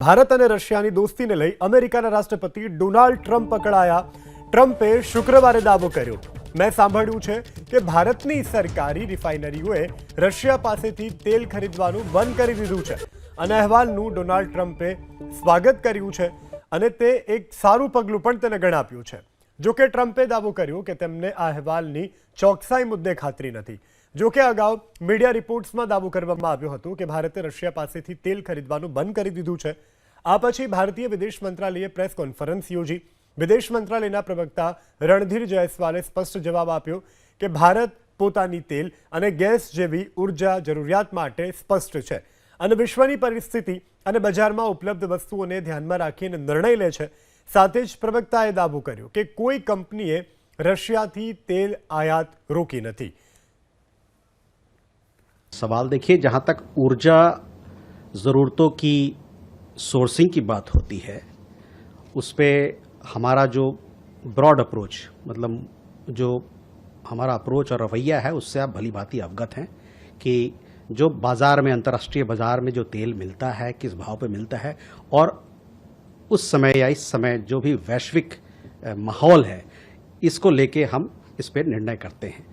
ભારત અને રશિયાની દોસ્તીને લઈ અમેરિકાના રાષ્ટ્રપતિ ડોનાલ્ડ ટ્રમ્પ પકડાયા. ટ્રમ્પે શુક્રવારે દાવો કર્યો, મેં સાંભળ્યું છે કે ભારતની સરકારી રિફાઇનરીઓએ રશિયા પાસેથી તેલ ખરીદવાનું બંધ કરી દીધું છે અને અહેવાલનું ડોનાલ્ડ ટ્રમ્પે સ્વાગત કર્યું છે અને તે એક સારું પગલું પણ તેને ગણાવ્યું છે. જોકે ટ્રમ્પે દાવો કર્યો કે તેમને આ અહેવાલની ચોકસાઈ મુદ્દે ખાતરી નથી. જોકે અગાઉ મીડિયા રિપોર્ટ્સમાં દાવો કરવામાં આવ્યો હતો કે ભારતે રશિયા પાસેથી તેલ ખરીદવાનું બંધ કરી દીધું છે. આ પછી ભારતીય વિદેશ મંત્રાલયે પ્રેસ કોન્ફરન્સ યોજી. વિદેશ મંત્રાલયના પ્રવક્તા રણધીર જયસ્વાલે સ્પષ્ટ જવાબ આપ્યો કે ભારત પોતાની તેલ અને ગેસ જેવી ઉર્જા જરૂરિયાત માટે સ્પષ્ટ છે અને વિશ્વની પરિસ્થિતિ અને બજારમાં ઉપલબ્ધ વસ્તુઓને ધ્યાનમાં રાખીને નિર્ણય લે છે. સાથે જ પ્રવક્તાએ દાવો કર્યો કે કોઈ કંપનીએ રશિયાથી તેલ આયાત રોકી નથી. सवाल देखिए, जहाँ तक ऊर्जा ज़रूरतों की सोर्सिंग की बात होती है, उस पे हमारा जो ब्रॉड अप्रोच, मतलब जो हमारा अप्रोच और रवैया है, उससे आप भली भांति अवगत हैं कि जो बाज़ार में, अंतर्राष्ट्रीय बाज़ार में जो तेल मिलता है, किस भाव पे मिलता है, और उस समय या इस समय जो भी वैश्विक माहौल है, इसको लेके हम इस पे निर्णय करते हैं.